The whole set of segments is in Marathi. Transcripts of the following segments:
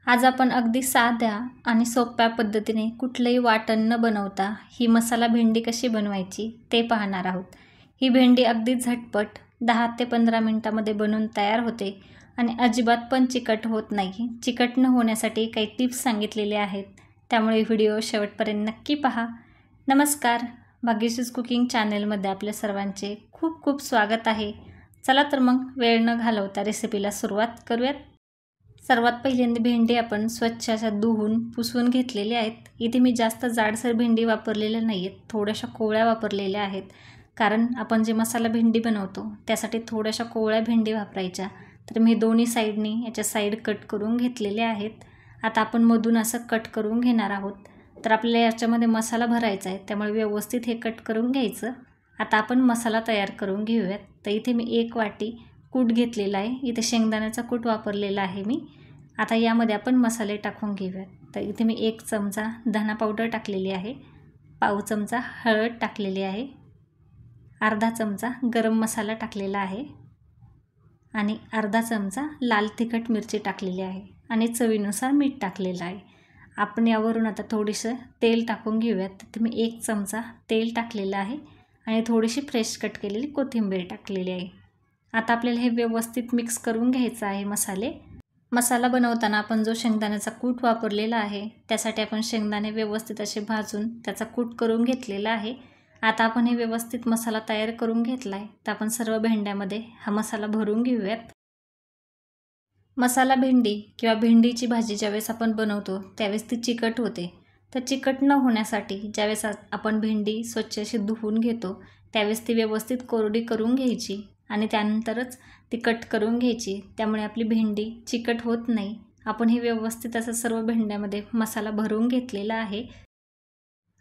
आज आपण अगदी साध्या आणि सोप्या पद्धतीने कुठलंही वाटण न बनवता ही मसाला भेंडी कशी बनवायची ते पाहणार आहोत। ही भेंडी अगदी झटपट 10 ते 15 मिनिटांमध्ये बनून तयार होते आणि अजिबात पण चिकट होत नाही। चिकट न होण्यासाठी काही टिप्स सांगितलेले आहेत, त्यामुळे व्हिडिओ शेवटपर्यंत नक्की पहा। नमस्कार, भाग्यश्रीज कुकिंग चॅनलमध्ये आपल्या सर्वांचे खूप खूप स्वागत आहे। चला तर मग वेळ न घालवता रेसिपीला सुरुवात करूयात। सर्वात पहिल्यांदा भेंडी आपण स्वच्छ अशा धुवून पुसून घेतलेले आहेत। इथे मी जास्त जाडसर भेंडी वापरलेल्या नाहीत, थोड्याशा कोवळ्या वापरलेल्या आहेत, कारण आपण जे मसाला भेंडी बनवतो त्यासाठी थोड्याशा कोवळ्या भेंडी वापरायच्या। तर मी दोन्ही साइडनी याच्या साइड कट करून घेतलेले आहेत। आता आपण मधून असं कट करून घेणार आहोत। तर आपल्याला याच्यामध्ये मसाला भरायचा आहे, त्यामुळे व्यवस्थित हे कट करून घ्यायचं। आता आपण मसाला तयार करून घेऊयात। तर इथे मी 1 वाटी कूट घेतलेला आहे, इथे शेंगदाण्याचा कूट वापरलेला आहे मी। आता यामध्ये आपण मसाले टाकून घेऊयात। तर इथे मी 1 चमचा धना पावडर टाकलेली आहे, पाव चमचा हळद टाकलेली आहे, अर्धा चमचा गरम मसाला टाकलेला आहे आणि अर्धा चमचा लाल तिखट मिरची टाकलेली आहे आणि चवीनुसार मीठ टाकलेलं आहे। आपण यावरून आता थोडीसं तेल टाकून घेऊयात। तर मी 1 चमचा तेल टाकलेलं आहे आणि थोडीशी फ्रेश कट केलेली कोथिंबीर टाकलेली आहे। आता आपल्याला हे व्यवस्थित मिक्स करून घ्यायचं आहे मसाले। मसाला बनवताना आपण जो शेंगदाण्याचा कूट वापरलेला आहे त्यासाठी आपण शेंगदाणे व्यवस्थित असे भाजून त्याचा कूट करून घेतलेला आहे। आता आपण हे व्यवस्थित मसाला तयार करून घेतला आहे, तर आपण सर्व भेंड्यामध्ये हा मसाला भरून घेऊयात। मसाला भेंडी किंवा भेंडीची भाजी ज्यावेळेस आपण बनवतो त्यावेळेस ती चिकट होते। तर चिकट न होण्यासाठी ज्यावेळेस आपण भेंडी स्वच्छ अशी धुवून घेतो त्यावेळेस ती व्यवस्थित कोरडी करून घ्यायची आणि त्यानंतरच ती कट करून घ्यायची, त्यामुळे आपली भेंडी चिकट होत नाही। आपण हे व्यवस्थित असं सर्व भेंड्यामध्ये मसाला भरून घेतलेला आहे।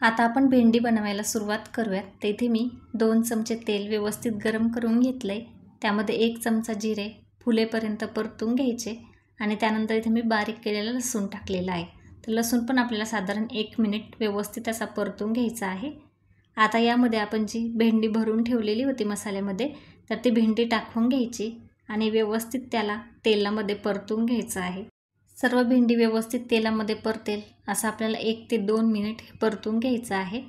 आता आपण भेंडी बनवायला सुरुवात करूयात। तर इथे मी 2 चमचे तेल व्यवस्थित गरम करून घेतलंय, त्यामध्ये 1 चमचा जिरे फुलेपर्यंत परतून घ्यायचे आणि त्यानंतर इथे मी बारीक केलेला लसूण टाकलेला आहे। तर लसूण पण आपल्याला साधारण 1 मिनिट व्यवस्थित असा परतून घ्यायचा आहे। आता यामध्ये आपण जी भेंडी भरून ठेवलेली होती मसाल्यामध्ये, तर ती भेंडी टाकून घ्यायची आणि व्यवस्थित त्याला तेलामध्ये परतून घ्यायचं आहे। सर्व भेंडी व्यवस्थित तेलामध्ये परतेल असं आपल्याला 1 ते 2 मिनिट परतून घ्यायचं आहे।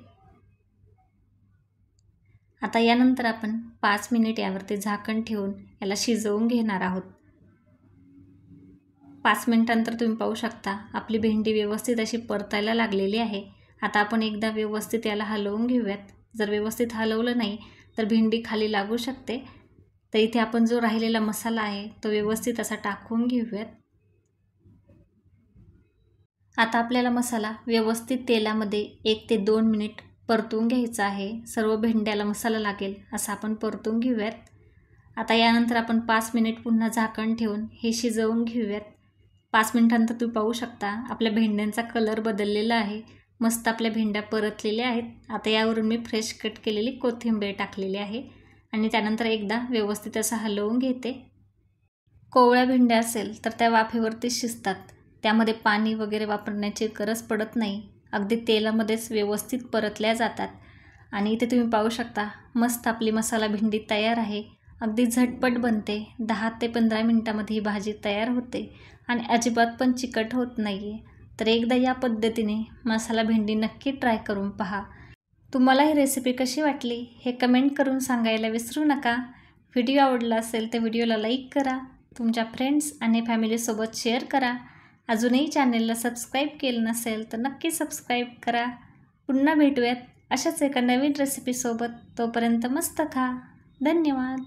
आता यानंतर आपण 5 मिनिट यावरती झाकण ठेवून याला शिजवून घेणार आहोत। 5 मिनिटांनंतर तुम्ही पाहू शकता आपली भेंडी व्यवस्थित अशी परतायला लागलेली आहे। आता आपण एकदा व्यवस्थित याला हलवून घेऊयात। जर व्यवस्थित हलवलं नाही तर भेंडी खाली लागू शकते। तर इथे आपण जो राहिलेला मसाला आहे तो व्यवस्थित असा टाकून घेऊयात। आता आपल्याला मसाला व्यवस्थित तेलामध्ये 1 ते 2 मिनिट परतून घ्यायचा आहे। सर्व भेंड्याला मसाला लागेल असं आपण परतून घेऊयात। आता यानंतर आपण 5 मिनिट पुन्हा झाकण ठेवून हे शिजवून घेऊयात। 5 मिनिटांनंतर तुम्ही पाहू शकता आपल्या भेंड्यांचा कलर बदललेला आहे, मस्त आपल्या भेंड्या परतलेल्या आहेत। आता यावरून मी फ्रेश कट केलेली कोथिंबीर टाकलेली आहे आणि त्यानंतर एकदा व्यवस्थित असं हलवून घेते। कोवळ्या भेंड्या असेल तर त्या वाफेवरती शिजतात, त्यामध्ये पाणी वगैरे वापरण्याची गरज पडत नाही, अगदी तेलामध्येच व्यवस्थित परतल्या जातात। आणि इथे तुम्ही पाहू शकता मस्त आपली मसाला भेंडी तयार आहे। अगदी झटपट बनते, 10 ते 15 मिनिटांमध्ये ही भाजी तयार होते आणि अजिबात पण चिकट होत नाही आहे। तर एकदा या पद्धतीने मसाला भेंडी नक्की ट्राय करून पहा। तुम्हाला ही रेसिपी कशी वाटली हे कमेंट करून सांगायला विसरू नका। व्हिडिओ आवडला असेल तर व्हिडिओला लाईक करा, तुमच्या फ्रेंड्स आणि फॅमिलीसोबत शेअर करा। अजूनही चॅनलला सबस्क्राईब केलं नसेल तर नक्की सबस्क्राईब करा। पुन्हा भेटूयात अशाच एका नवीन रेसिपीसोबत, तोपर्यंत मस्त खा। धन्यवाद।